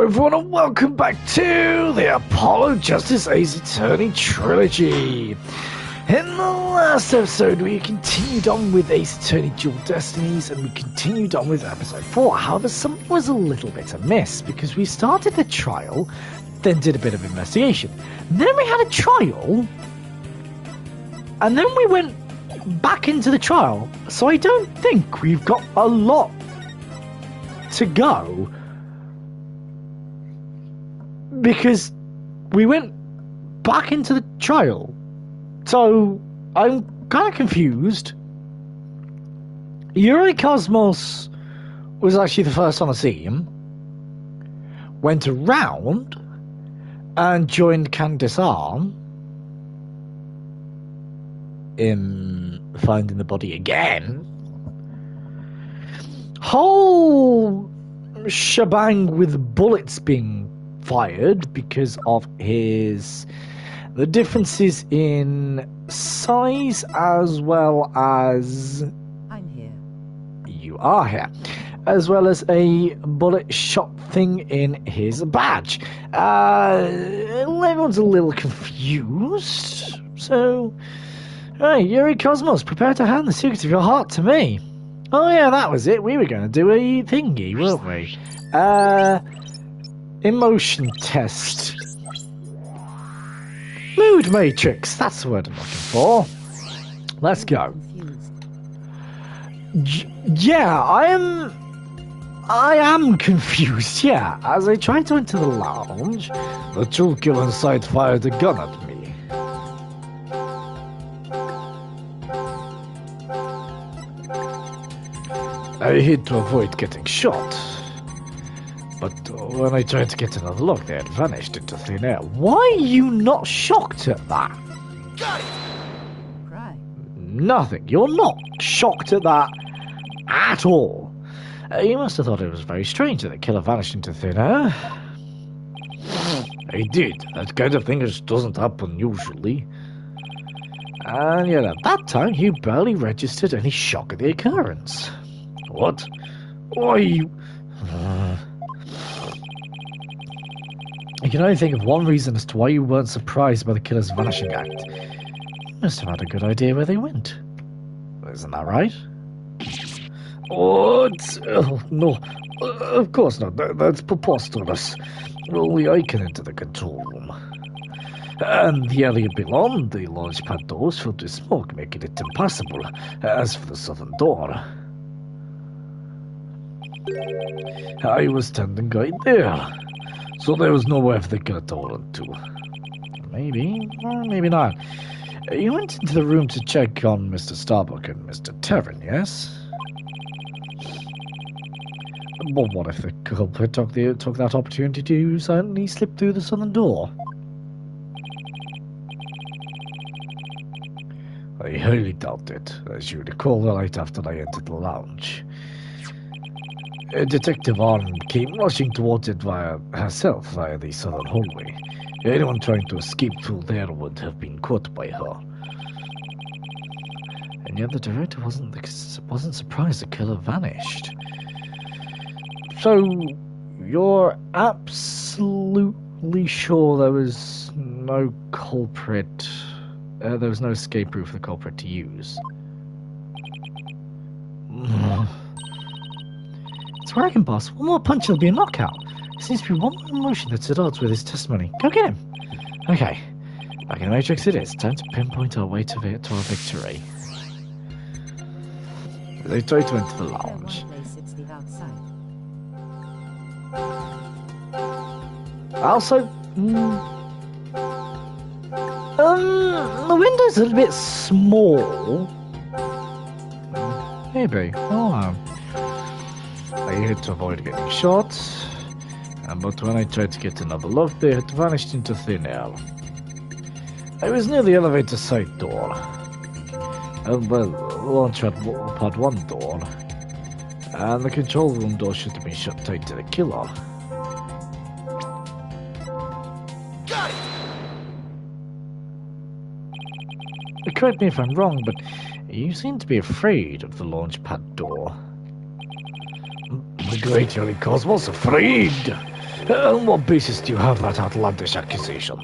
everyone, and welcome back to the Apollo Justice Ace Attorney Trilogy. In the last episode, we continued on with Ace Attorney Dual Destinies, and we continued on with episode 4. However, something was a little bit amiss, because we started the trial, then did a bit of investigation. Then we had a trial, and then we went back into the trial. So I don't think we've got a lot to go, because we went back into the trial. So I'm kind of confused. Yuri Cosmos was actually the first on the scene, went around and joined Candace Arm in finding the body again. Whole shebang with bullets being fired because of the differences in size, as well as I'm here. You are here, as well as a bullet shot thing in his badge. Everyone's a little confused. So, right, Yuri Cosmos, prepare to hand the secret of your heart to me. Oh yeah, that was it. We were going to do a thingy, weren't we? Emotion test. Mood matrix, that's the word I'm looking for. Let's go. Yeah, I am confused, yeah. As I tried to enter the lounge, the toolkiller inside fired a gun at me. I hid to avoid getting shot. But when I tried to get another look, they had vanished into thin air. Why are you not shocked at that? Right. Nothing. You're not shocked at that at all. You must have thought it was very strange that the killer vanished into thin air. I did. That kind of thing just doesn't happen usually. And yet at that time, you barely registered any shock at the occurrence. What? Why you... I can only think of one reason as to why you weren't surprised by the killer's vanishing act. You must have had a good idea where they went. Isn't that right? What? Oh, no. Of course not. That's preposterous. Only I can enter the control room. And the area beyond the launch pad doors filled with smoke, making it impassable. As for the southern door, I was standing right there. So there was nowhere for the killer to run to. Maybe, or maybe not. You went into the room to check on Mr. Starbuck and Mr. Terran, yes? But what if the culprit took that opportunity to silently slip through the southern door? I highly doubt it, as you recall right after I entered the lounge. Detective Arm came rushing towards it herself via the southern hallway. Anyone trying to escape through there would have been caught by her. And yet the director wasn't surprised the killer vanished. So, you're absolutely sure there was no culprit, there was no escape route for the culprit to use? It's working, boss. One more punch, it'll be a knockout. There seems to be one more emotion that's at odds with his testimony. Go get him. Okay. Back in the Matrix it is. Time to pinpoint our way to our victory. They try to enter the lounge. Also, the window's a little bit small. Maybe. Oh. I had to avoid getting shot, but when I tried to get another look, they had vanished into thin air. I was near the elevator side door, launch pad 1 door, and the control room door should have been shut tight to the killer. Correct me if I'm wrong, but you seem to be afraid of the launch pad door. The great Yuri Cosmos afraid? On what basis do you have that outlandish accusation?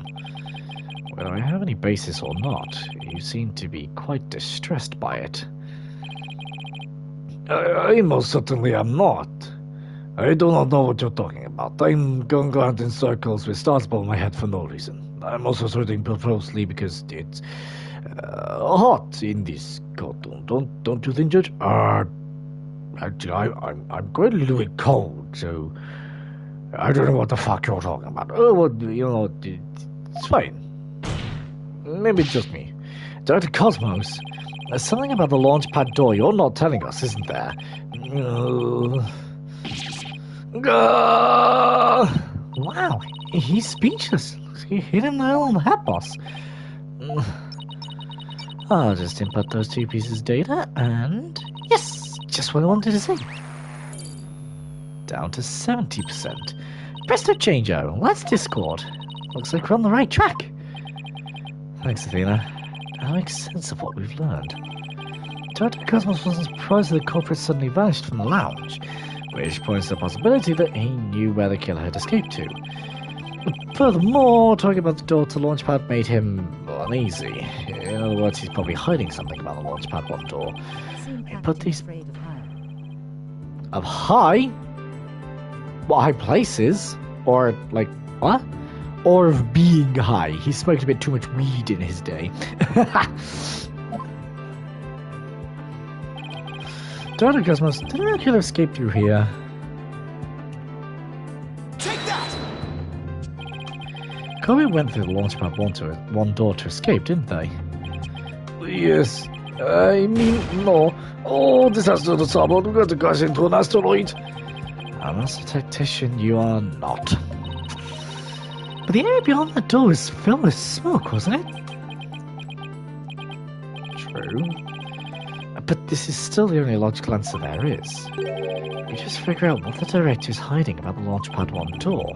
Whether I have any basis or not, you seem to be quite distressed by it. I most certainly am not. I do not know what you're talking about. I'm going around in circles with stars above my head for no reason. I'm also searching profusely because it's hot in this cartoon. Don't you think, Judge? Actually, I'm quite a little bit cold, so I don't know what the fuck you're talking about. Oh, well, you know, it's fine. Maybe it's just me. Dr. Cosmos, there's something about the launchpad door you're not telling us, isn't there? Wow, he's speechless. He hit him nail on the head, boss. I'll just input those two pieces of data, and yes, just what I wanted to see. Down to 70%. Presto changeo, let's Discord. Looks like we're on the right track. Thanks, Athena. That makes sense of what we've learned. Dr. Cosmos wasn't surprised that the culprit suddenly vanished from the lounge, which points to the possibility that he knew where the killer had escaped to. Furthermore, talking about the door to Launchpad made him uneasy. In other words, he's probably hiding something about the Launchpad 1 door. But these... Of high? What, high places? Or, like, what? Or of being high. He smoked a bit too much weed in his day. Dr. Cosmos, did a killer escape through here? Take that! Kobe went through the Launchpad 1 door to escape, didn't they? Yes. I mean, no. Oh, disaster to trouble. We're going to crash into an asteroid. A master tactician, you are not. But the area beyond the door was filled with smoke, wasn't it? True. But this is still the only logical answer there is. We just figure out what the director is hiding about the Launchpad 1 door.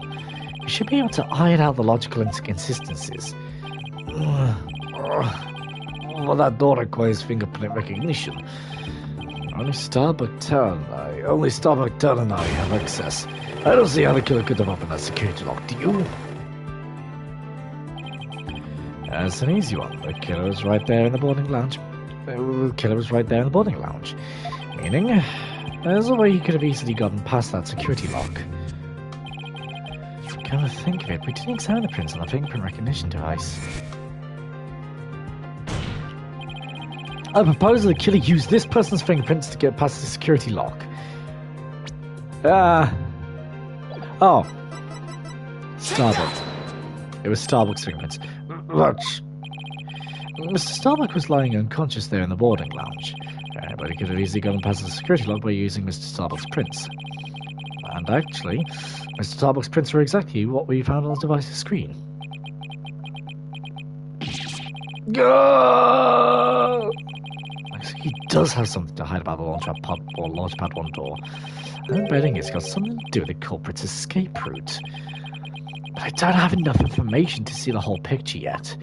We should be able to iron out the logical inconsistencies. Well, that door requires fingerprint recognition. Only Starbuck Town and I have access. I don't see how the killer could have opened that security lock, do you? That's an easy one. The killer was right there in the boarding lounge. Meaning, there's a way he could have easily gotten past that security lock. Come to think of it, we didn't examine the prints on the fingerprint recognition device. I propose that the killer used this person's fingerprints to get past the security lock. Oh. Starbuck. It was Starbuck's fingerprints. That's... Mr. Starbuck was lying unconscious there in the boarding lounge, but he could have easily gotten past the security lock by using Mr. Starbuck's prints. And actually, Mr. Starbuck's prints were exactly what we found on the device's screen. Go! He does have something to hide about the Launchpad 1 door. I'm betting it's got something to do with the culprit's escape route. But I don't have enough information to see the whole picture yet.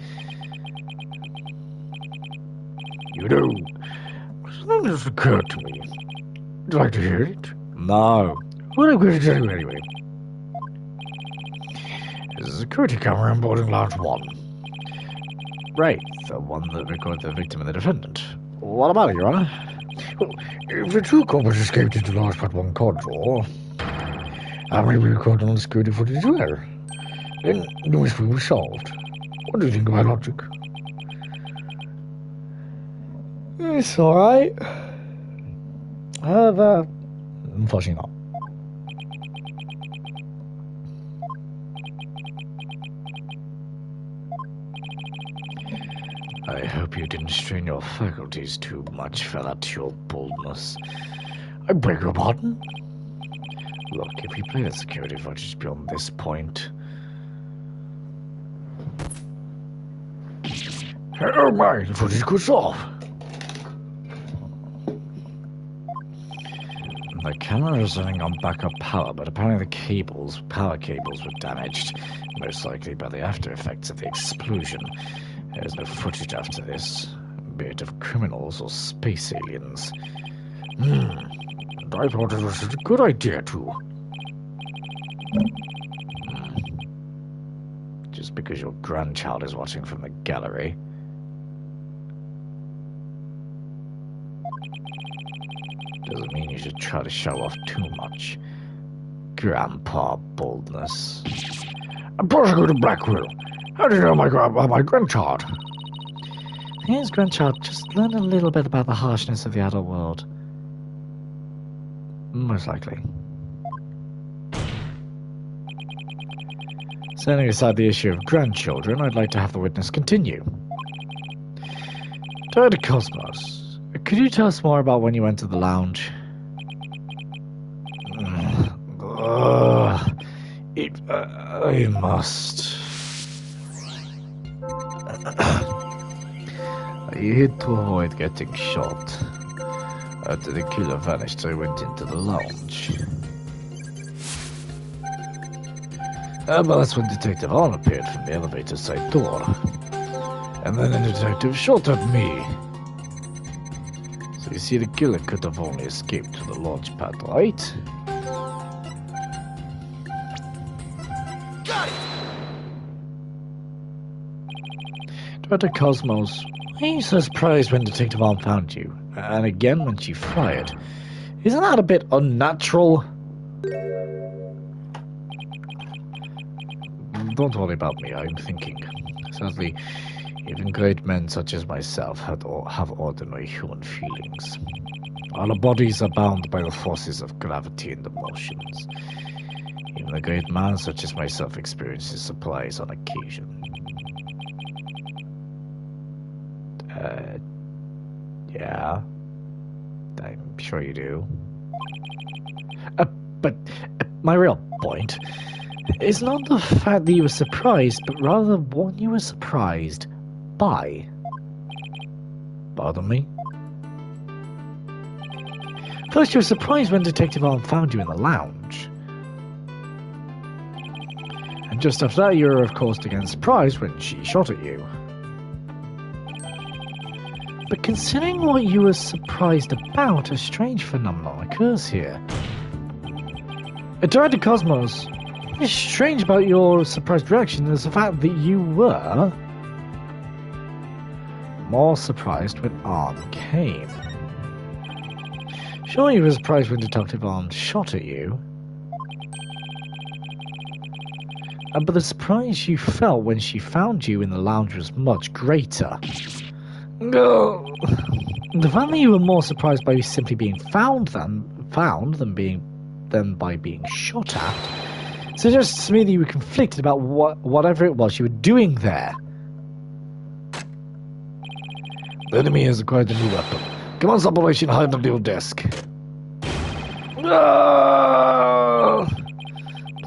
You know, something just occurred to me. Would you like to hear it? No. What I'm going to tell you anyway. There's a security camera in boarding lounge 1. Right, the one that recorded the victim and the defendant. What about it, Your Honor? Well, if the two culprits escaped into the Launchpad 1 corridor, how many we recorded on the security footage there? Then the mystery was solved. What do you think of my logic? It's alright. However, unfortunately not. I hope you didn't strain your faculties too much, fella, to your boldness. I beg your pardon? Look, if you play the security footage beyond this point... Oh my, the footage goes off. The camera is running on backup power, but apparently the power cables were damaged, most likely by the after effects of the explosion. There's no footage after this, be it of criminals or space aliens. And I thought it was a good idea too. just because your grandchild is watching from the gallery. Doesn't mean you should try to show off too much. Grandpa boldness. I'm prosecutor Blackwell. How do you know my grandchild? His grandchild just learned a little bit about the harshness of the adult world. Most likely. Setting aside the issue of grandchildren, I'd like to have the witness continue. Dr. Cosmos, could you tell us more about when you went to the lounge? I must. I hid to avoid getting shot. After the killer vanished, I went into the lounge. But that's when Detective Arn appeared from the elevator side door. And then the detective shot at me. So you see, the killer could have only escaped to the launch pad, right? Got it! Dr. Cosmos, were you so surprised when Detective Arm found you? And again when she fired? Isn't that a bit unnatural? Don't worry about me, I'm thinking. Sadly, even great men such as myself have ordinary human feelings. Our bodies are bound by the forces of gravity and emotions. Even a great man such as myself experiences surprise on occasion. Yeah. I'm sure you do. But my real point is not the fact that you were surprised, but rather what you were surprised by. Pardon me? First, you were surprised when Detective Arm found you in the lounge. And just after that, you were, of course, again surprised when she shot at you. But considering what you were surprised about, a strange phenomenon occurs here. Director Cosmos, what's strange about your surprised reaction is the fact that you were more surprised when Arm came. Sure, you were surprised when Detective Arm shot at you, but the surprise you felt when she found you in the lounge was much greater. The fact that you were more surprised by simply being found than by being shot at suggests to me that you were conflicted about whatever it was you were doing there. The enemy has acquired a new weapon. Commence operation hide under your desk.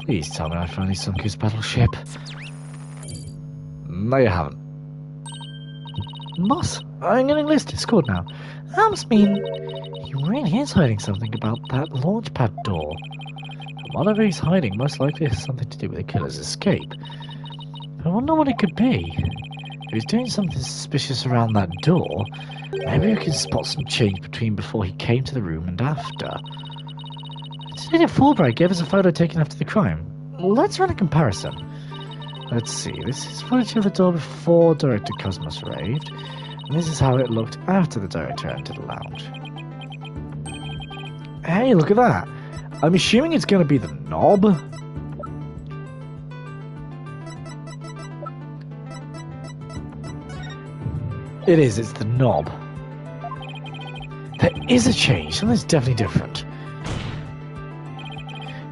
Please tell me I finally sunk his battleship. No, you haven't. Boss, I'm getting this Discord now. That must mean he really is hiding something about that launchpad door. And whatever he's hiding most likely has something to do with the killer's escape. I wonder what it could be. If he's doing something suspicious around that door, maybe we can spot some change between before he came to the room and after. Detective Fulbright gave us a photo taken after the crime. Let's run a comparison. Let's see, this is footage of the door before Director Cosmos arrived, and this is how it looked after the director entered the lounge. Hey, look at that! I'm assuming it's going to be the knob? It is, it's the knob. There is a change, something's definitely different.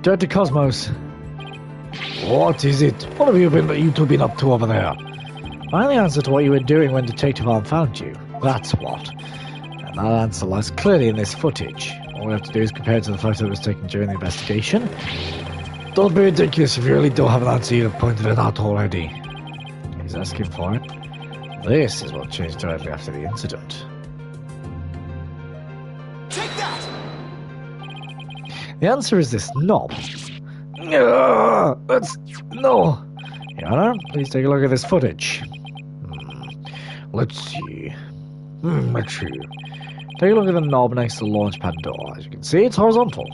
Director Cosmos. What is it? What have you two been up to over there? Find the answer to what you were doing when Detective Arm found you. That's what. And that answer lies clearly in this footage. All we have to do is compare it to the photo that was taken during the investigation. Don't be ridiculous if you really don't have an answer. You've pointed it out already. He's asking for it. This is what changed directly after the incident. Take that! The answer is this knob. No! Your Honor, please take a look at this footage. Let's see. Take a look at the knob next to the launchpad door. As you can see, it's horizontal.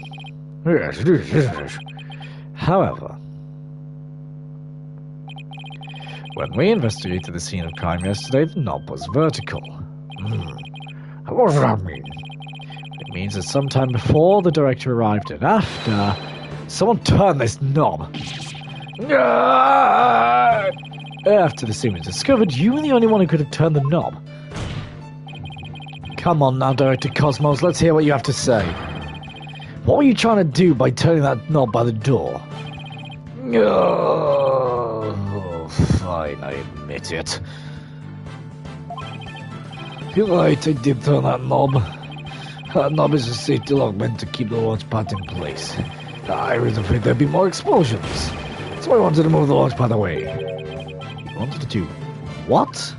Yes, it is, isn't it? However, When we investigated the scene of crime yesterday, the knob was vertical. What does that mean? It means that sometime before the director arrived and after, someone turned this knob. After the scene was discovered, you were the only one who could have turned the knob. Come on now, Director Cosmos, let's hear what you have to say. What were you trying to do by turning that knob by the door? Oh, fine, I admit it. You're right, I did turn that knob. That knob is a safety lock meant to keep the launch pad in place. I was afraid there'd be more explosions, so I wanted to move the launch pad away. You wanted to do what?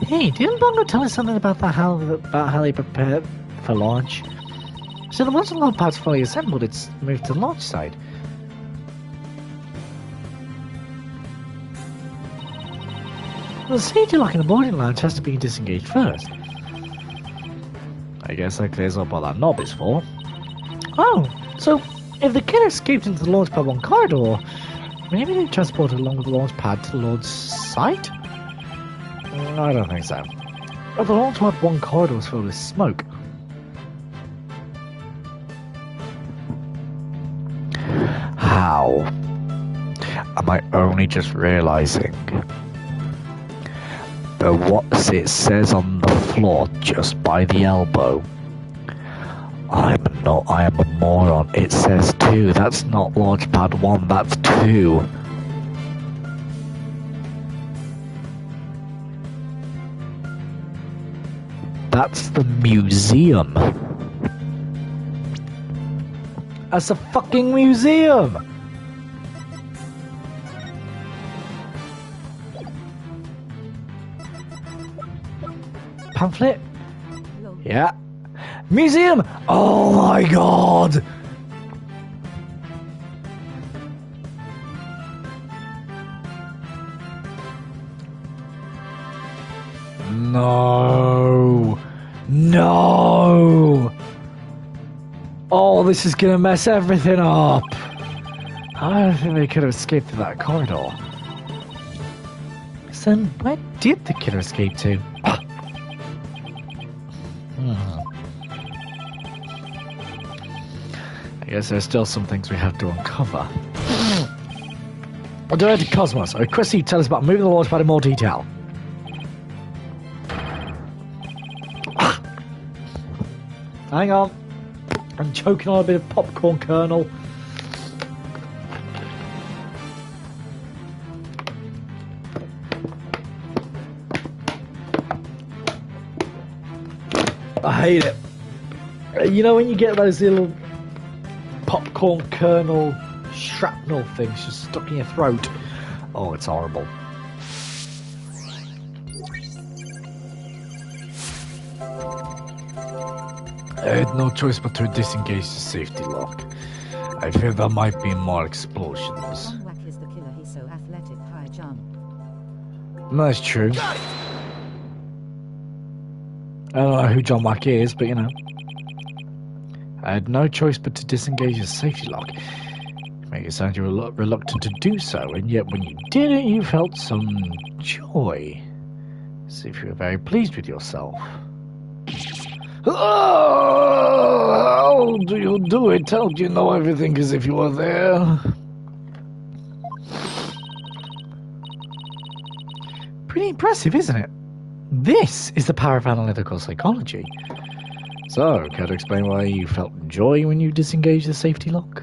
Hey, didn't Bongo tell us something about how they prepared for launch? So once the launch pad's fully assembled, it's moved to the launch side. The safety lock in the boarding lounge has to be disengaged first. I guess that clears up what that knob is for. Oh, so if the killer escaped into the launch pad 1 corridor, maybe they transported along with the launch pad to the launch site? I don't think so. But the launch pad 1 corridor was filled with smoke. How? Am I only just realizing? But what it says on the floor just by the elbow? I am a moron. It says 2. That's not launch pad 1, that's 2. That's the museum. That's a fucking museum! Pamphlet? Yeah. Museum! Oh my god! No! No! Oh, this is gonna mess everything up! I don't think they could have escaped through that corridor. So then, where did the killer escape to? I guess there's still some things we have to uncover. Director Cosmos, I request you tell us about moving the launch pad in more detail. Hang on. I'm choking on a bit of popcorn kernel. I hate it. You know when you get those little popcorn kernel shrapnel things just stuck in your throat? Oh, it's horrible. I had no choice but to disengage the safety lock. I fear there might be more explosions. John Wack is the killer, he's so athletic. Hi, John. That's true. I don't know who John Wack is, but you know. I had no choice but to disengage the safety lock. Make it sound you were reluctant to do so, and yet when you did it, you felt some joy. As if you were very pleased with yourself. Oh, how do you do it? How do you know everything as if you were there? Pretty impressive, isn't it? This is the power of analytical psychology. So, care to explain why you felt joy when you disengaged the safety lock?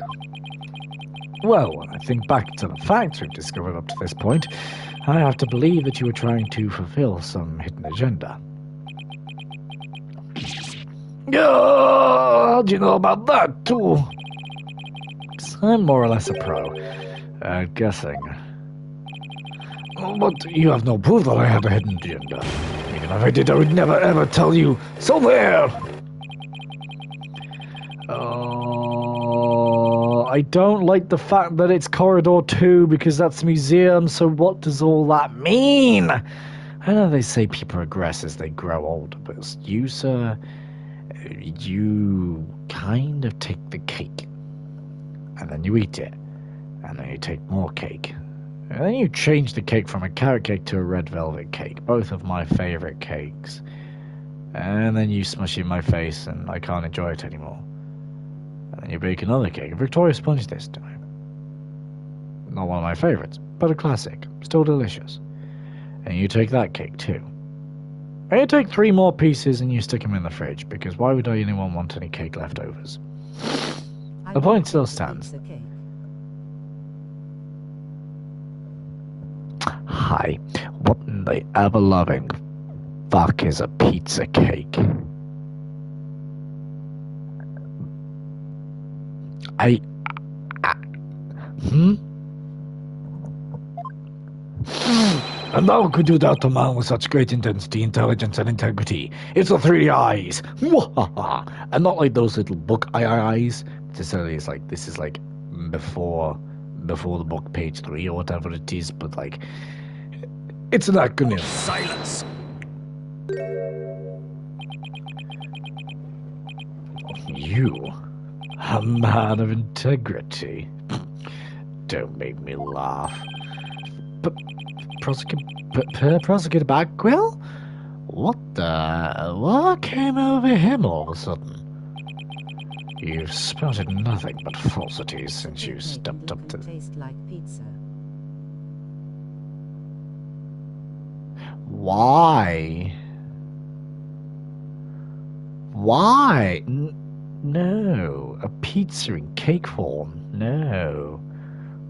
Well, when I think back to the facts we've discovered up to this point, I have to believe that you were trying to fulfill some hidden agenda. How do you know about that, too? I'm more or less a pro at guessing. But you have no proof that I had a hidden agenda. Even if I did, I would never ever tell you. So there! I don't like the fact that it's Corridor 2 because that's museum, so what does all that mean? I know they say people regress as they grow older, but you, sir, you kind of take the cake, and then you eat it, and then you take more cake, And then you change the cake from a carrot cake to a red velvet cake, both of my favourite cakes. And then you smush it in my face and I can't enjoy it anymore. And then you bake another cake, a Victoria sponge this time. Not one of my favourites, but a classic, still delicious. And you take that cake too. And you take 3 more pieces and you stick them in the fridge, because why would anyone want any cake leftovers? The point still stands. Hi, what in the ever-loving fuck is a pizza cake? And thou could do that to man with such great intensity, intelligence, and integrity. It's the 3 eyes. And not like those little book eyes. Necessarily, it's like, this is like before the book, page 3 or whatever it is, but like, it's an acronym. Silence! You, a man of integrity. Don't make me laugh. But Prosecutor Bagwell? What came over him all of a sudden? You've spouted nothing but falsities since you stepped up to... Taste like pizza. Why? Why? No. A pizza in cake form? No.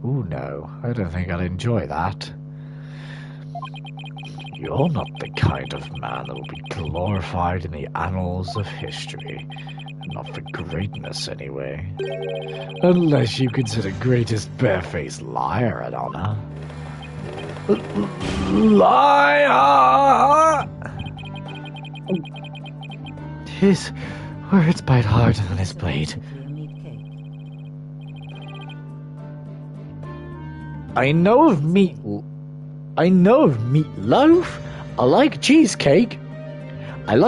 Ooh, no. I don't think I'd enjoy that. You're not the kind of man that will be glorified in the annals of history. Not for greatness, anyway. Unless you consider greatest barefaced liar an honor. Liar! His words bite harder than his blade. I know of meatloaf. I like cheesecake. And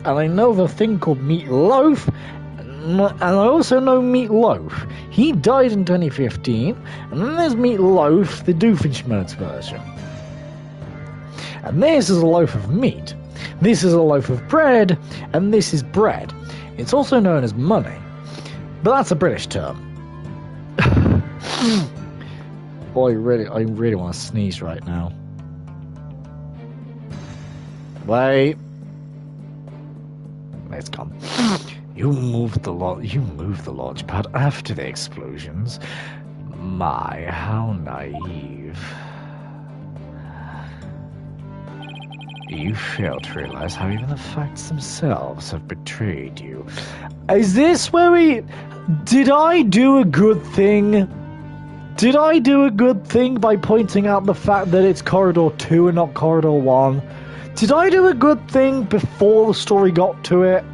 I know of a thing called meatloaf, and I also know Meatloaf. He died in 2015, and then there's Meatloaf, the Doofenshmirtz version. And this is a loaf of meat, this is a loaf of bread, and this is bread. It's also known as money, but that's a British term. Boy, I really want to sneeze right now. Wait. It's gone. You moved the launch pad after the explosions. My, how naive. You fail to realize how even the facts themselves have betrayed you. Is this where we... Did I do a good thing? Did I do a good thing by pointing out the fact that it's Corridor 2 and not Corridor 1? Did I do a good thing before the story got to it?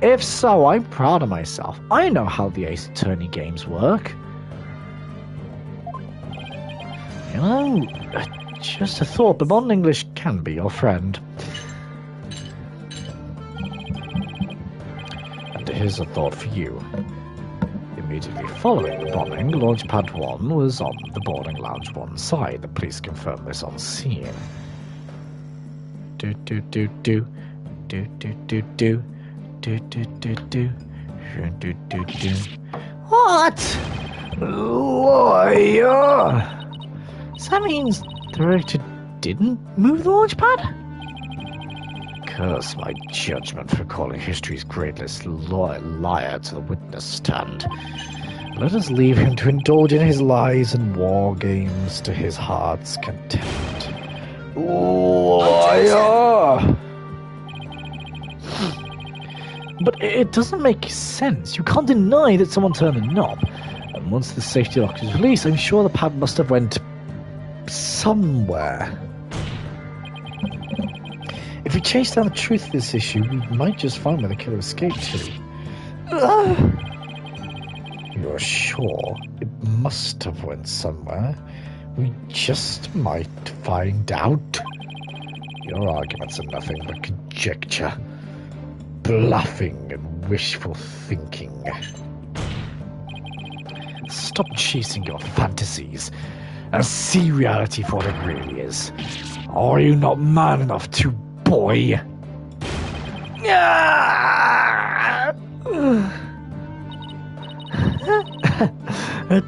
If so, I'm proud of myself. I know how the Ace Attorney games work. You know, just a thought, but modern English can be your friend. And here's a thought for you. Immediately following the bombing, Launchpad 1 was on the boarding lounge 1 side. The police confirmed this on scene. What? Lawyer? So that means the director didn't move the launch pad? Curse my judgment for calling history's greatest liar to the witness stand. Let us leave him to indulge in his lies and war games to his heart's content. Liar! But it doesn't make sense. You can't deny that someone turned the knob. And once the safety lock is released, I'm sure the pad must have went somewhere. If we chase down the truth of this issue, we might just find where the killer escaped to. You're sure it must have went somewhere? We just might find out. Your arguments are nothing but conjecture, bluffing and wishful thinking. Stop chasing your fantasies and see reality for what it really is. Are you not man enough to, boy?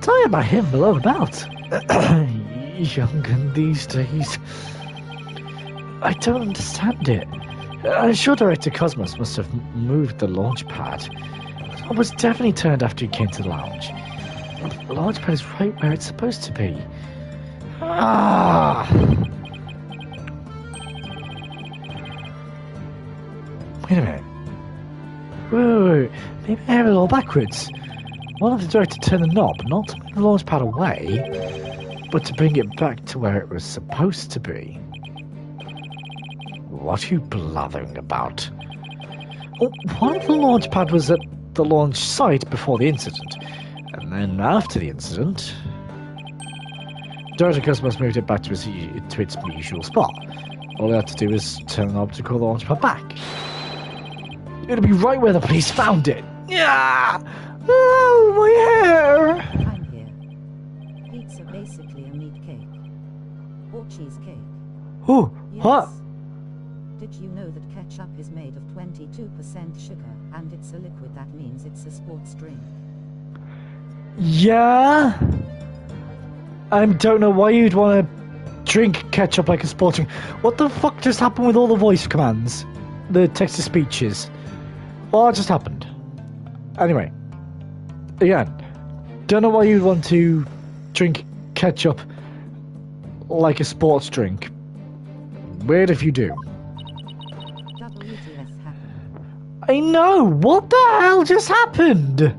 Tell about him below about. Young in these days. I don't understand it. I'm sure Director Cosmos must have moved the launch pad. It was definitely turned after he came to the lounge. The launch pad is right where it's supposed to be. Wait a minute. Whoa, maybe I have it all backwards. One of the director turned the knob, not to move the launch pad away, but to bring it back to where it was supposed to be. What are you blathering about? Well, one of the launch pad was at the launch site before the incident, and then after the incident, Director Cosmos moved it back to its usual spot. All they had to do was turn the knob to call the launch pad back. It'll be right where the police found it. Yeah! Oh, my hair! I'm here. Pizza basically a meat cake. Or cheesecake. Oh, Yes. what? Did you know that ketchup is made of 22% sugar, and it's a liquid? That means it's a sports drink. Yeah? I don't know why you'd want to drink ketchup like a sports drink. What the fuck just happened with all the voice commands? The text-to-speeches? What just happened? Anyway. Again. Don't know why you'd want to drink ketchup like a sports drink. Weird if you do. WTF happened? I know! What the hell just happened?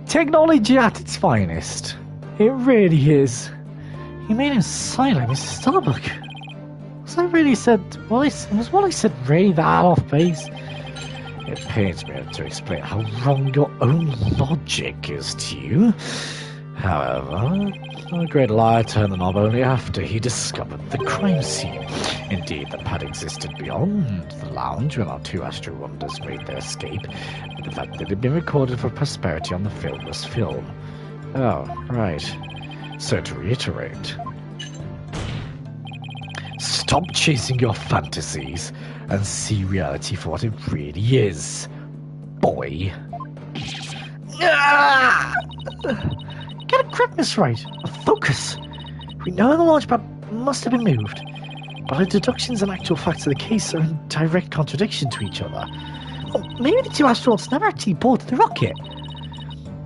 Technology at its finest. It really is. He made him silent, Mr. Starbuck. Was I really said... Was what I said really that off base? It pains me to explain how wrong your own logic is to you. However, the great liar turned the knob only after he discovered the crime scene. Indeed, the pad existed beyond the lounge when our two Astro Wonders made their escape, but the fact that it had been recorded for prosperity on the filmless film. Oh, right. So to reiterate, stop chasing your fantasies and see reality for what it really is, boy. Get a gripness right. A focus. We know the launchpad must have been moved, but our deductions and actual facts of the case are in direct contradiction to each other. Well, maybe the two astronauts never actually boarded the rocket.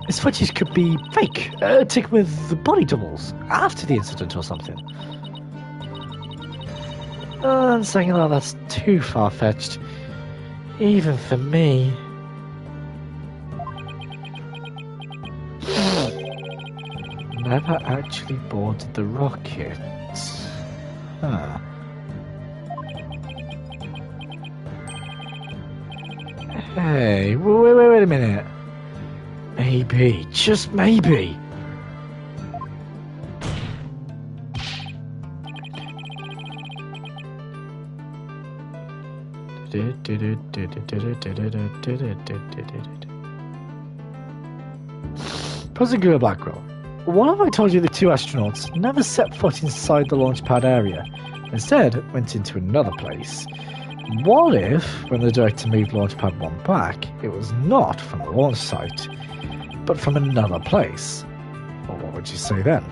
This footage could be fake, taken with the body doubles after the incident or something. And saying that, that's too far-fetched, even for me. Never actually boarded the rocket. Huh. Hey, wait a minute. Maybe, just maybe. Prosecutor Blackwell, what if I told you the two astronauts never set foot inside the launch pad area, instead went into another place? What if, when the director moved launch pad 1 back, it was not from the launch site, but from another place? Well, what would you say then?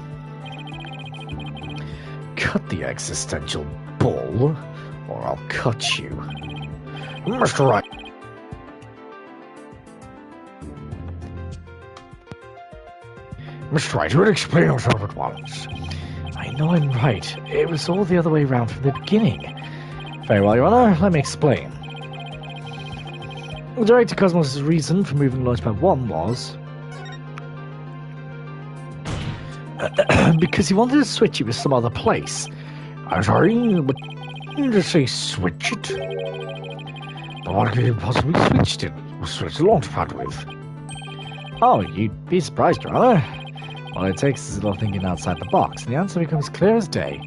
Cut the existential bull, or I'll cut you. Mr. Right. Mr. Wright, you would explain yourself at once. I know I'm right. It was all the other way around from the beginning. Very well, Your Honor, let me explain. Director Cosmos' reason for moving Launchpad 1 was... because he wanted to switch it with some other place. I'm sorry, but you just say switch it? But what could he possibly switch the Launchpad with? Oh, you'd be surprised, Your Honor. All it takes is a little thinking outside the box, and the answer becomes clear as day.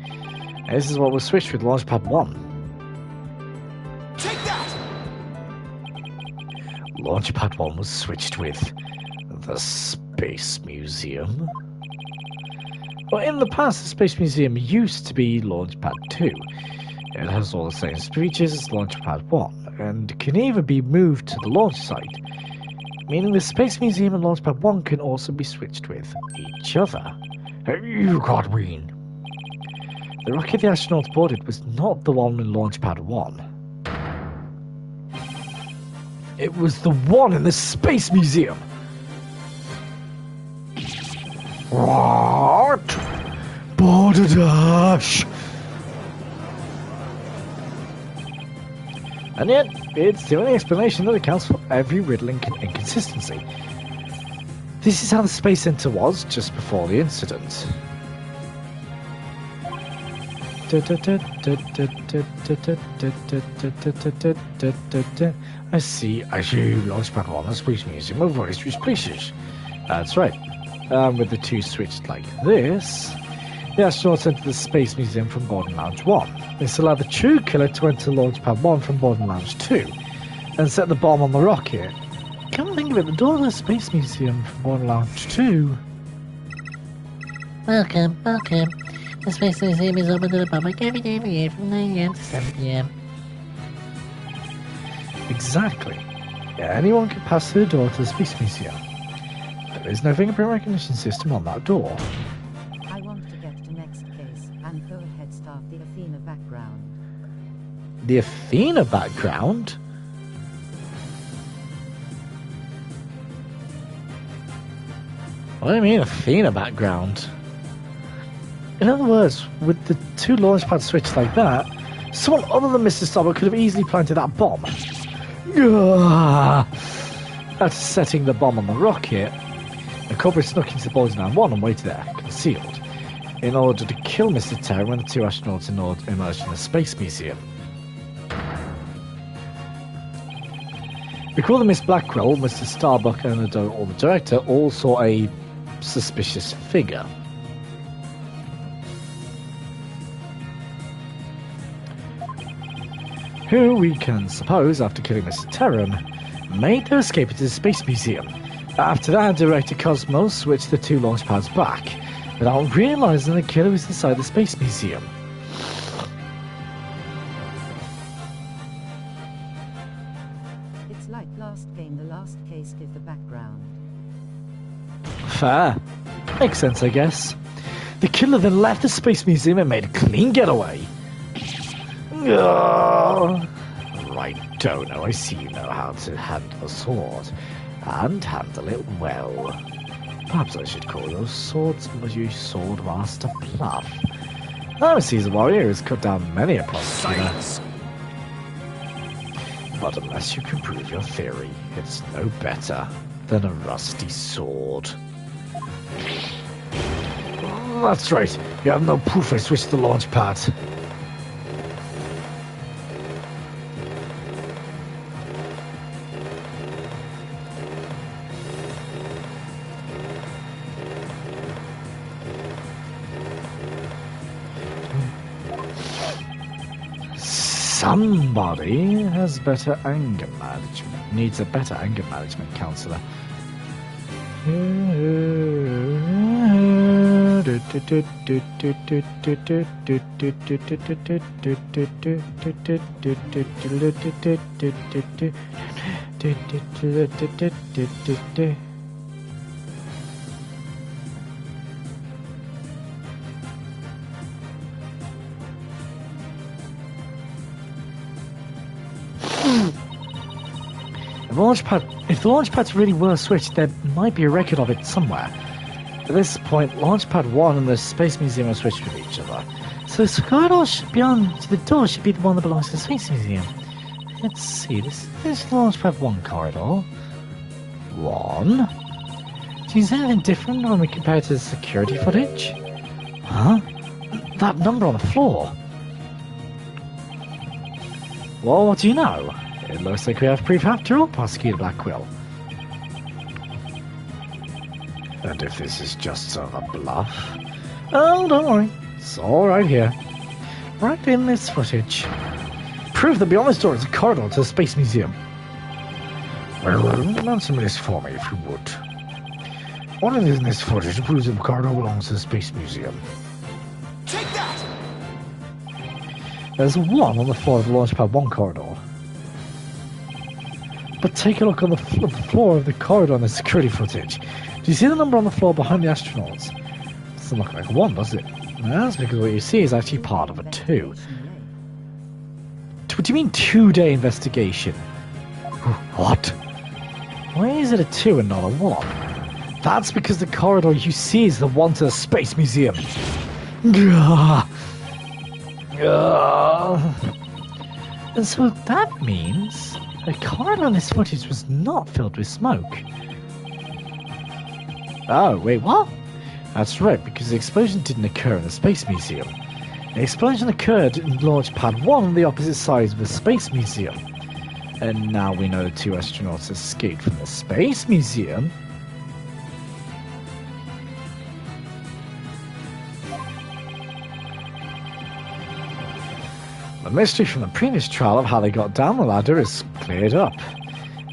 And this is what was switched with Launchpad 1. Take that! Launchpad 1 was switched with the Space Museum. Well, in the past, the Space Museum used to be Launchpad 2. It has all the same features as Launchpad 1, and can even be moved to the launch site, meaning the Space Museum and Launchpad 1 can also be switched with each other. You Godwin! The rocket the astronauts boarded was not the one in Launchpad 1. It was the one in the Space Museum! What? Border dash! And yet, it's the only explanation that accounts for every riddling inconsistency. This is how the Space Center was just before the incident. I see Launchpad 1 and Space Museum are very switched places. That's right. With the two switched like this, the astronauts entered the Space Museum from Boarding Lounge 1. This allowed the true killer to enter Launchpad 1 from Boarding Lounge 2 and set the bomb on the rocket. Come to think of it, the door to the Space Museum from Boarding Lounge 2. Welcome. The Space Museum is open to the public every day of the year from 9 a.m. to 7 p.m. Exactly. Anyone can pass through the door to the Space Museum. There is no fingerprint recognition system on that door. I want to get to next case and go ahead start the Athena background. The Athena background? What do you mean Athena background? In other words, with the two launch pads switched like that, someone other than Mr. Starbuck could have easily planted that bomb. After setting the bomb on the rocket, the culprit snuck into Boarding Line 1 and waited there, concealed, in order to kill Mr. Terra when the two astronauts emerged from the Space Museum. Recall that Miss Blackwell, Mr. Starbuck, and the director all saw a suspicious figure. Who we can suppose, after killing Mr. Terran, made their escape into the Space Museum. After that, Director Cosmos switched the two launch pads back, without realizing the killer was inside the Space Museum. It's like last game, the last case, give the background. Fair. Makes sense, I guess. The killer then left the Space Museum and made a clean getaway. Right, Dono, I see you know how to handle a sword, and handle it well. Perhaps I should call your sword master bluff. I'm a seasoned warrior who's cut down many a prosecutor. But unless you can prove your theory, it's no better than a rusty sword. That's right, you have no proof I switched the launch pad. Somebody has better anger management. Needs a better anger management counselor. If the launch pads really were switched, there might be a record of it somewhere. At this point, Launchpad 1 and the Space Museum are switched with each other. So the corridor beyond the door should be the one that belongs to the Space Museum. Let's see, this is the Launchpad 1 corridor. 1. Seems anything different when we compare it to the security footage? Huh? That number on the floor. Well, what do you know? It looks like we have proof after all, Prosecutor Blackwell. And if this is just a bluff? Oh, don't worry. It's all right here. Right in this footage. Proof that beyond this door is a corridor to the Space Museum. Well, answer me this for me, if you would. What in this footage proves that Ricardo belongs to the Space Museum? Take that! There's one on the floor of the Launchpad 1 corridor. But take a look on the floor of the corridor in the security footage. Do you see the number on the floor behind the astronauts? Doesn't look like a 1, does it? That's because what you see is actually part of a 2. What do you mean 2-day investigation? What? Why is it a 2 and not a 1? That's because the corridor you see is the one to the Space Museum. And so that means the corridor in this footage was not filled with smoke. Oh, wait, what? That's right, because the explosion didn't occur in the Space Museum. The explosion occurred in Launchpad 1 on the opposite side of the Space Museum. And now we know the 2 astronauts escaped from the Space Museum. The mystery from the previous trial of how they got down the ladder is cleared up.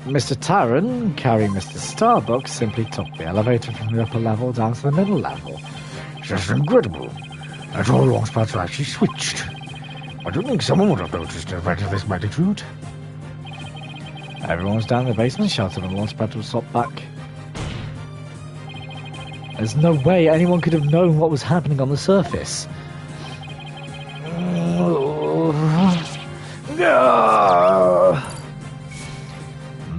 Mr. Taran, carrying Mr. Starbuck, simply took the elevator from the upper level down to the middle level. Just incredible. That all launchpads are actually switched. I don't think someone would have noticed an event of this magnitude. Everyone was down in the basement shelter when the launchpad was swapped back. There's no way anyone could have known what was happening on the surface.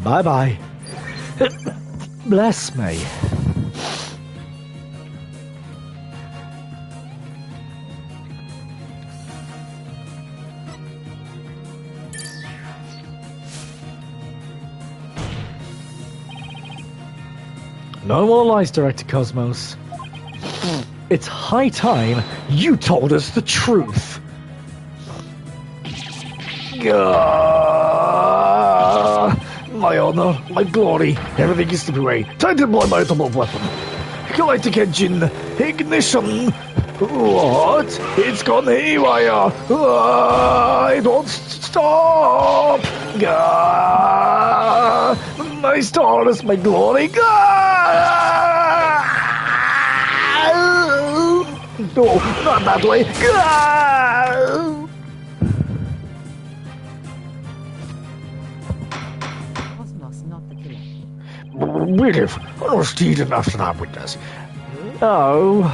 Bye-bye. Bless me. No more lies, Director Cosmos. It's high time you told us the truth. My honor, my glory, everything is to be away. Time to deploy my atomic weapon. Kinetic engine, ignition. What? It's gone haywire. It won't stop. My stars, my glory. No, not that way. Cosmos, not the killer. We live no steed enough to that witness. No.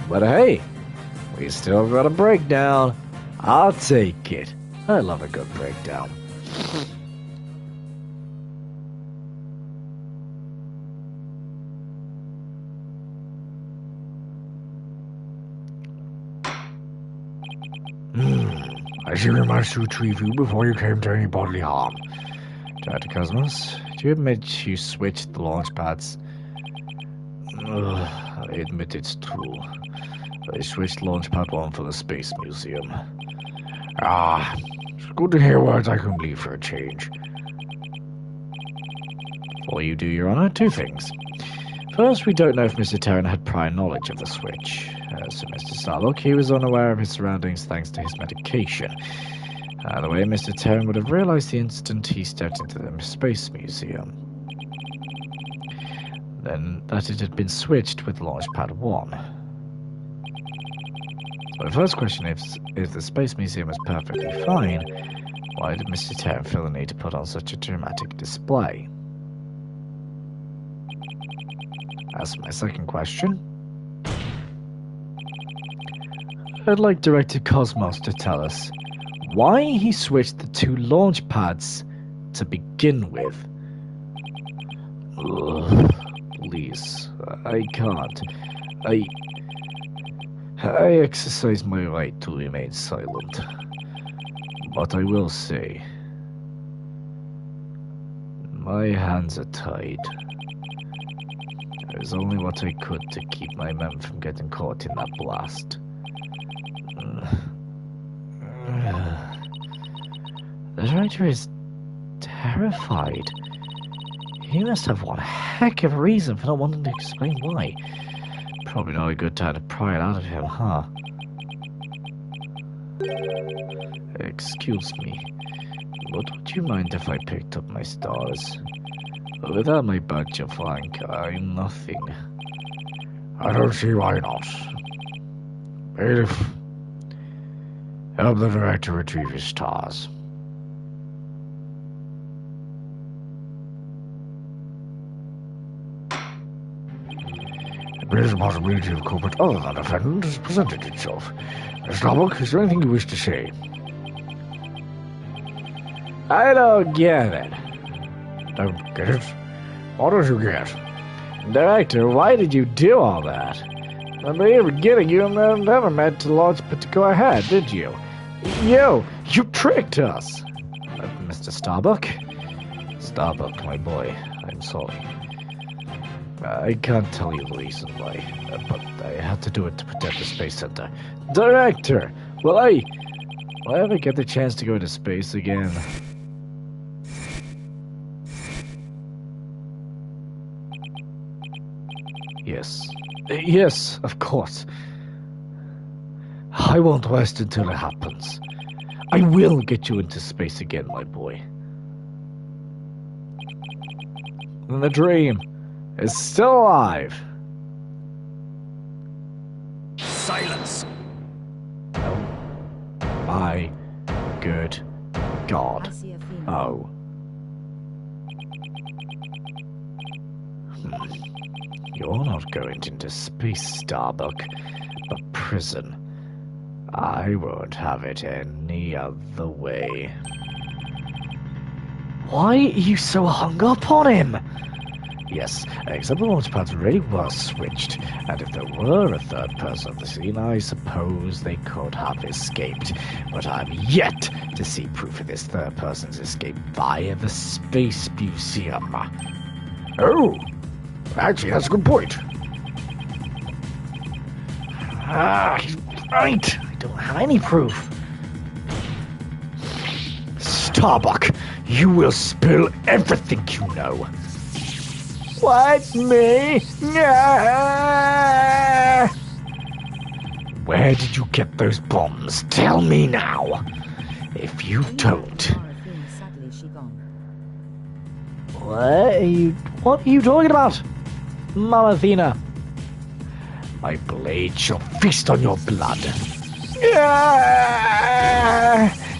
But hey, we still got a breakdown. I'll take it. I love a good breakdown. I see we managed to retrieve you before you came to any bodily harm. Dr. Cosmos, do you admit you switched the launch pads? I admit it's true. I switched Launchpad 1 for the Space Museum. It's good to hear words I can believe for a change. Before you do, Your Honor, 2 things. First, we don't know if Mr. Terran had prior knowledge of the switch. As to Mr. Starlock, he was unaware of his surroundings thanks to his medication. Either way, Mr. Terran would have realized the instant he stepped into the Space Museum. Then that it had been switched with Launchpad 1. So the first question is, if the Space Museum is perfectly fine, why did Mr. Terran feel the need to put on such a dramatic display? As for my second question, I'd like Director Cosmos to tell us why he switched the 2 launch pads to begin with. Ugh, please, I can't. I exercise my right to remain silent. But I will say, my hands are tied. There's only what I could to keep my men from getting caught in that blast. The director is terrified. He must have one heck of a reason for not wanting to explain why. Probably not a good time to pry it out of him, huh? Excuse me. But would you mind if I picked up my stars? Without my badge of rank, I'm nothing. I don't see why not. Bailiff, help the director retrieve his stars. A greater possibility of culprit other than defendant has presented itself. Starbuck, is there anything you wish to say? I don't get it. Don't get it? What don't you get? Director, why did you do all that? In the very beginning, you never meant to launch but to go ahead, did you? You tricked us! Mr. Starbuck? Starbuck, my boy, I'm sorry. I can't tell you the reason why, but I had to do it to protect the Space Center. Director, will I ever get the chance to go into space again? Yes. Yes, of course. I won't rest until it happens. I will get you into space again, my boy. And the dream is still alive. Silence! Oh my good God. I see a female. Oh. You're not going into space, Starbuck, but prison. I won't have it any other way. Why are you so hung up on him? Yes, except the launch pads really were switched, and if there were a third person on the scene, I suppose they could have escaped. But I've yet to see proof of this third person's escape via the Space Museum. Oh, actually, that's a good point. He's right. I don't have any proof. Starbuck, you will spill everything you know. What, me? Nah. Where did you get those bombs? Tell me now. If you don't... Sadly, she gone. What are you talking about, Mama Athena? My blade shall feast on your blood.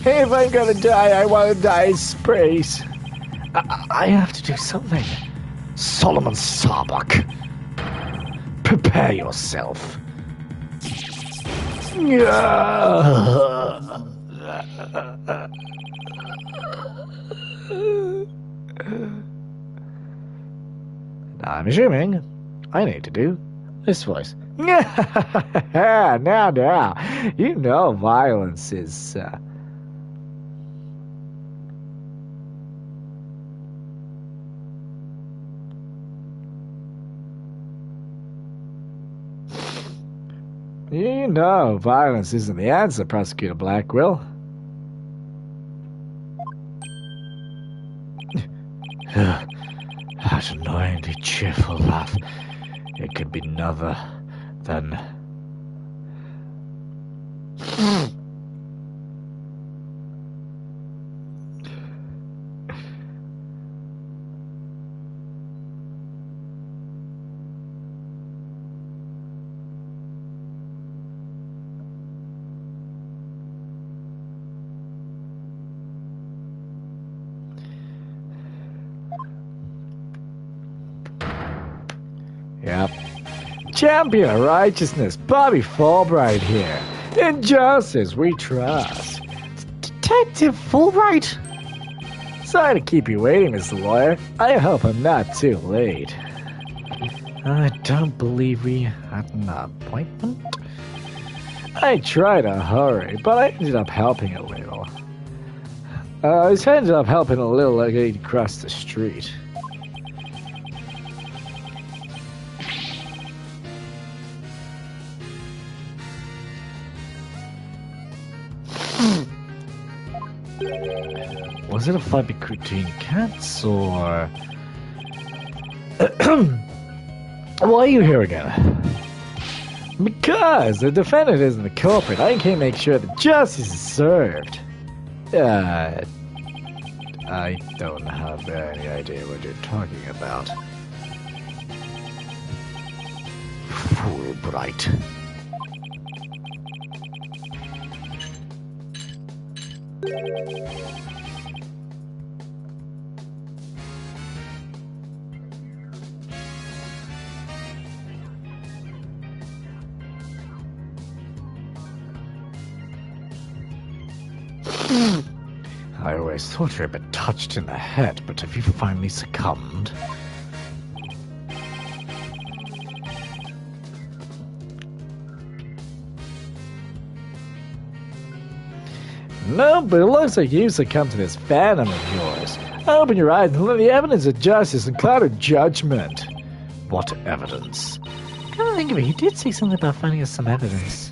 If I'm gonna die, I want to die in space. I have to do something. Solomon Starbuck, prepare yourself. I'm assuming I need to do this voice. Now, you know violence is, You know violence isn't the answer, Prosecutor Blackwell. That annoyingly cheerful laugh. It could be none than... Yep. Champion of righteousness, Bobby Fulbright here. In justice we trust. Detective Fulbright? Sorry to keep you waiting, Mr. Lawyer. I hope I'm not too late. I don't believe we had an appointment. I tried to hurry, but I ended up helping a little. I ended up helping a little lady across the street. Was it a fight between cats, or... Why are you here again? Because the defendant isn't the culprit. I can't make sure that justice is served. I don't have any idea what you're talking about. Fulbright. I always thought you were a bit touched in the head, but have you finally succumbed? No, but it looks like you succumbed to this phantom of yours. Open your eyes and let the evidence of justice and cloud of judgment. What evidence? Come to think of it, he did say something about finding us some evidence.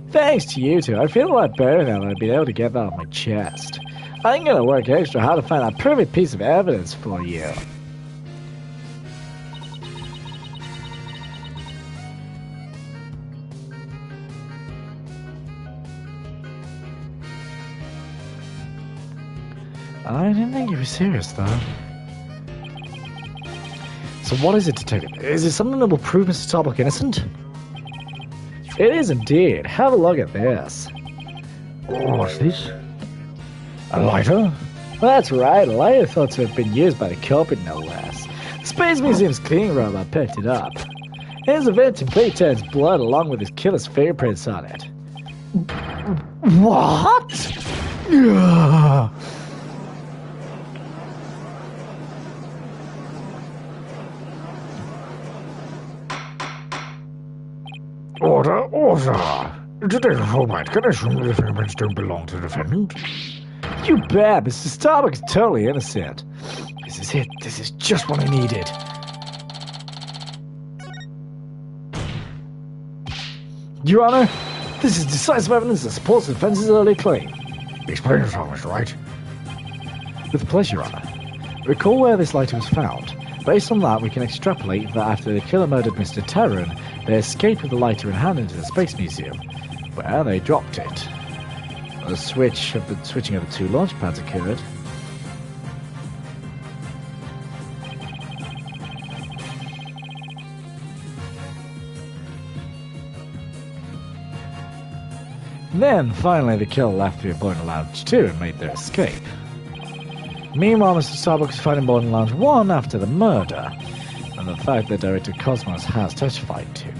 Thanks to you two, I feel a lot better now that I've been able to get that off my chest. I'm gonna work extra hard to find that perfect piece of evidence for you. I didn't think you were serious, though. So what is it, Detective? Is it something that will prove Mr. Starbuck innocent? It is indeed. Have a look at this. What's this? A lighter? That's right, a lighter thought to have been used by the culprit, no less. The Space Museum's cleaning robot picked it up. Here's a victim Playtag's blood along with his killer's fingerprints on it. What? Yeah. Order, order! Detective Fulbright, can I assume the fingerprints don't belong to the defendant? You bet, Mr. Starbuck is totally innocent. This is it. This is just what I needed. Your Honor, this is decisive evidence that supports the defense's early claim. Explain yourself, Mr. Wright. With pleasure, Your Honor. Recall where this lighter was found. Based on that, we can extrapolate that after the killer murdered Mr. Terran, they escaped with the lighter in hand into the Space Museum, where they dropped it. The switching of the two launch pads occurred. Then, finally, the killer left the Boarding Lounge 2 and made their escape. Meanwhile, Mr. Starbuck is fighting Boarding Lounge 1 after the murder, and the fact that Director Cosmos has testified to.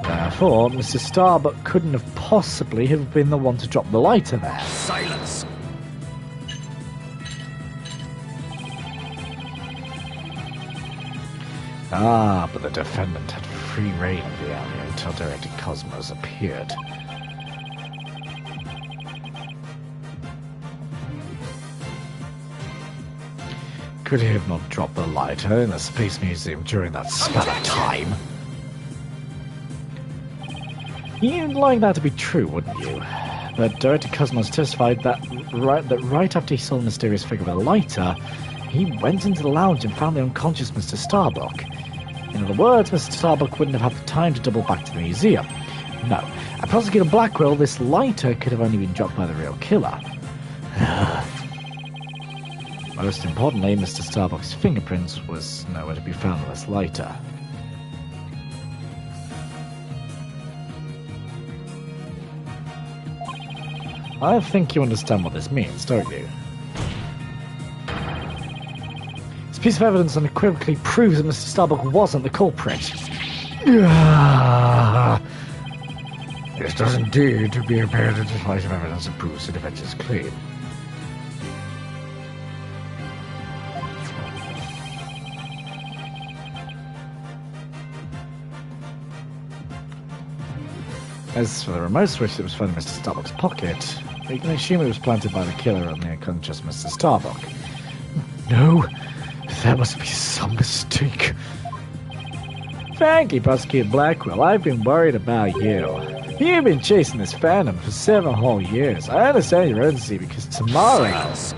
Therefore, Mr. Starbuck couldn't have possibly have been the one to drop the lighter there. Silence! Ah, but the defendant had free reign of the area until Director Cosmos appeared. Could he have not dropped the lighter in the Space Museum during that span of time? You'd like that to be true, wouldn't you? But Director Cosmos testified that right after he saw the mysterious figure with a lighter, he went into the lounge and found the unconscious Mr. Starbuck. In other words, Mr. Starbuck wouldn't have had the time to double back to the museum. No, at Prosecutor Blackwell, this lighter could have only been dropped by the real killer. Most importantly, Mr. Starbuck's fingerprints was nowhere to be found on this lighter. I think you understand what this means, don't you? This piece of evidence unequivocally proves that Mr. Starbuck wasn't the culprit. This does indeed to be appeared a decisive evidence that proves the defense's claim. As for the remote switch that was found in Mr. Starbuck's pocket, we can assume it was planted by the killer on the unconscious Mr. Starbuck. No, there must be some mistake. Frankly, Prosecutor Blackwell, I've been worried about you. You've been chasing this phantom for 7 whole years. I understand your urgency because tomorrow... Silence!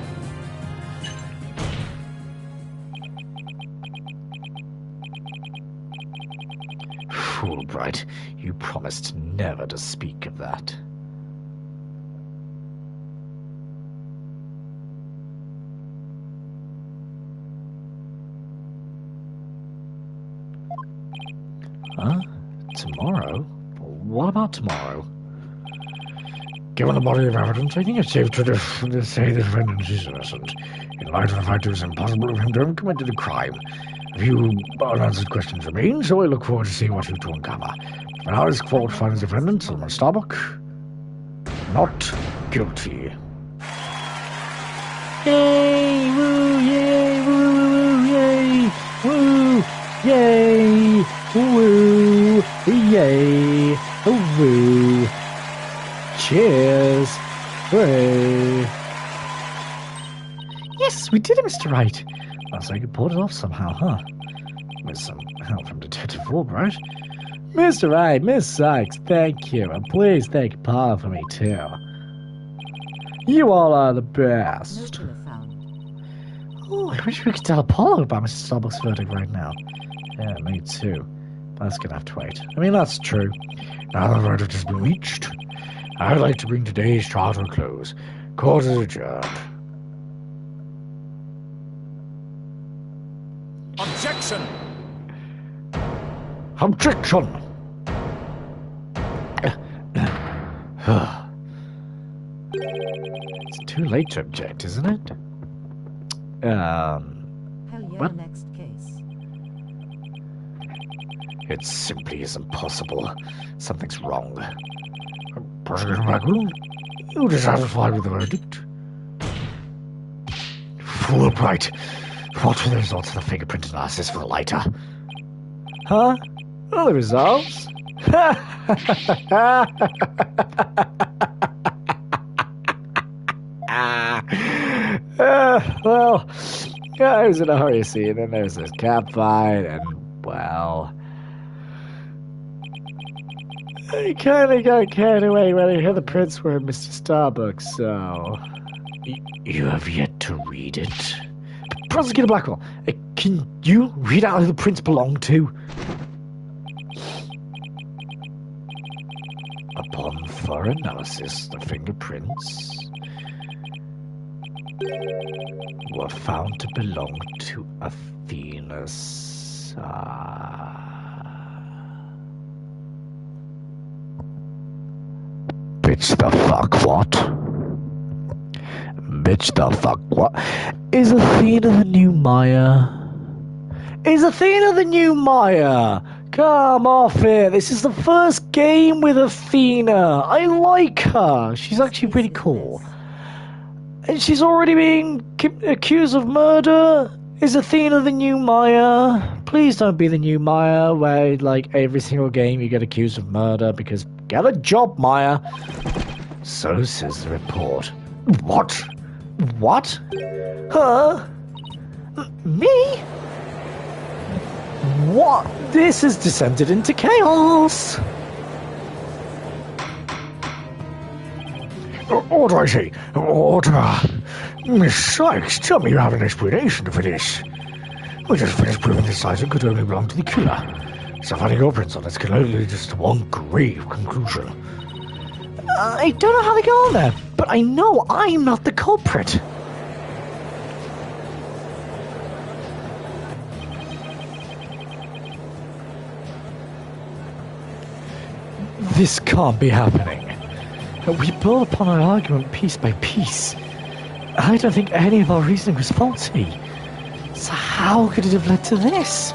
Fulbright, you promised never to speak of that. what about tomorrow? Given the body of evidence, I think it's safe to say the defendant is innocent. In light of the fact it was impossible for him to have committed a crime. A few unanswered questions remain, so I look forward to seeing what you two uncover. For now, I look forward to finding the defendant, Solomon Starbuck, not guilty. Yay! Woo! Yay! Woo! Woo! Yay! Woo! Yay! Woo! Yay! Woo! Cheers! Hooray! Yes, we did it, Mr. Wright. Looks like you pulled it off somehow, huh? With some help from Detective Fulbright. Mr. Wright, Miss Sykes, thank you. And please thank Paul for me, too. You all are the best. Oh, I wish we could tell Apollo about Mr. Starbuck's verdict right now. Yeah, me too. But that's gonna have to wait. I mean, that's true. Now the verdict has been reached, I'd like to bring today's trial to a close. Court is adjourned. Objection! Objection! It's too late to object, isn't it? Hell yeah, What? next case. It simply isn't possible. Something's wrong. Prosecutor Raccoon, you dissatisfied with the verdict? Fulbright, what were the results of the fingerprint analysis for the lighter? Huh? Well, the results? Well, I was in a hurry, see, and then there's this cat fight, and, well, I kind of got carried away when I heard the prints were Mr. Starbucks, so... You have yet to read it. Prosecutor Blackwell, can you read out who the prints belong to? Upon thorough analysis, the fingerprints were found to belong to Athena's. Bitch the fuck what? Bitch the fuck what? Is Athena the new Maya? Is Athena the new Maya? Come off it. This is the first game with Athena. I like her. She's actually pretty cool. And she's already being accused of murder. Is Athena the new Maya? Please don't be the new Maya where, like, every single game you get accused of murder, because get a job, Maya. So says the report. What? What? Huh? Me? What? This has descended into chaos. Order, I say. Order. Miss Sykes, tell me you have an explanation for this. We just finished proving this item could only belong to the killer. So finding your prints on it can only lead us to one grave conclusion. I don't know how they got on there, but I know I'm not the culprit. This can't be happening. We build upon our argument piece by piece. I don't think any of our reasoning was faulty. So how could it have led to this?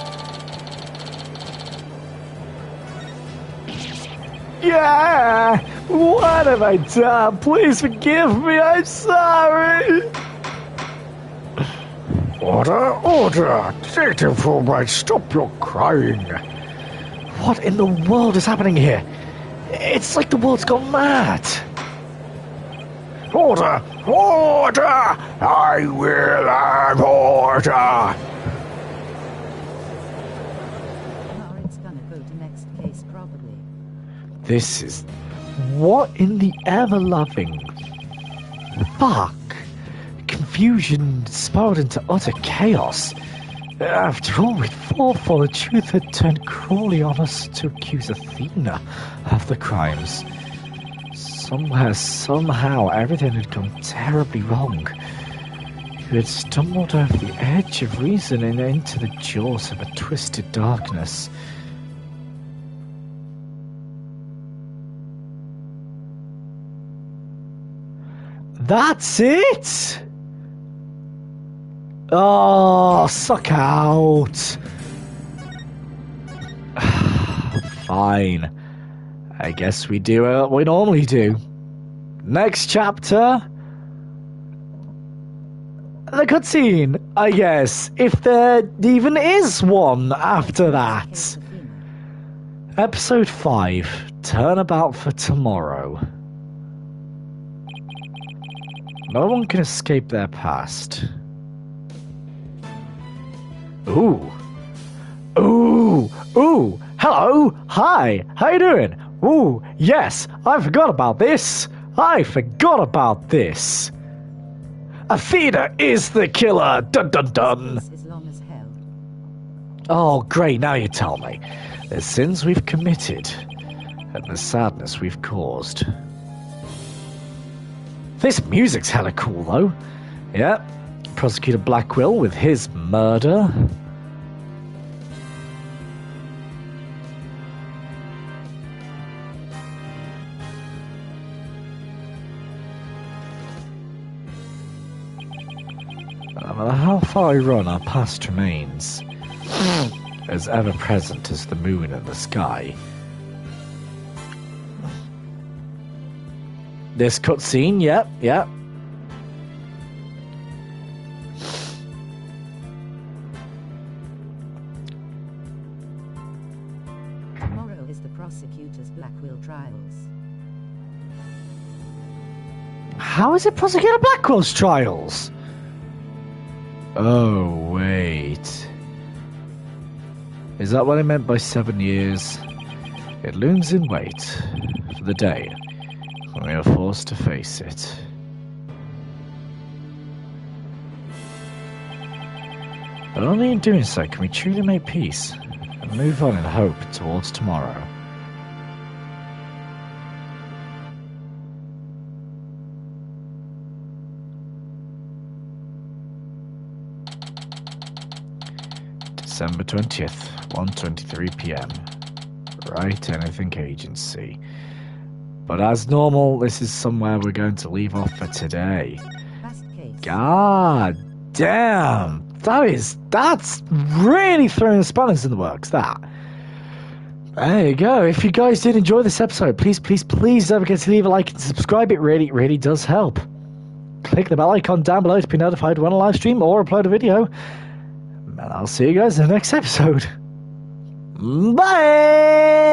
Yeah! What have I done? Please forgive me, I'm sorry! Order, order! Detective Fulbright, stop your crying! What in the world is happening here? It's like the world's gone mad! Order! Order! I will have order! Now it's gonna go to next case probably. This is... What in the ever-loving... fuck? Confusion spiraled into utter chaos. After all, we'd fought for the truth had turned cruelly on us to accuse Athena of the crimes. Somewhere, somehow, everything had gone terribly wrong. You had stumbled over the edge of reason and into the jaws of a twisted darkness. That's it? Oh, suck out. Fine. I guess we do what we normally do. Next chapter. The cutscene, I guess, if there even is one after that. Episode 5, Turnabout for Tomorrow. No one can escape their past. Ooh. Ooh. Ooh. Hello. Hi. How you doing? Ooh. Yes. I forgot about this. Athena is the killer. Dun dun dun. Is long as hell. Oh, great. Now you tell me. The sins we've committed and the sadness we've caused. This music's hella cool, though. Yeah. Prosecutor Blackwell with his murder. No matter how far I run, our past remains as ever present as the moon in the sky. This cutscene, yep. Tomorrow is the prosecutor's Blackwell trials. How is it Prosecutor Blackwell's trials? Oh, wait. Is that what I meant by 7 years? It looms in wait for the day when we are forced to face it. But only in doing so can we truly make peace and move on in hope towards tomorrow. December 20th, 1:23 p.m. Right Anything Agency. But as normal, this is somewhere we're going to leave off for today. Fast case. God damn! That's really throwing the spanners in the works, that. There you go. If you guys did enjoy this episode, please don't forget to leave a like and subscribe. It really does help. Click the bell icon down below to be notified when I live stream or upload a video. And I'll see you guys in the next episode. Bye!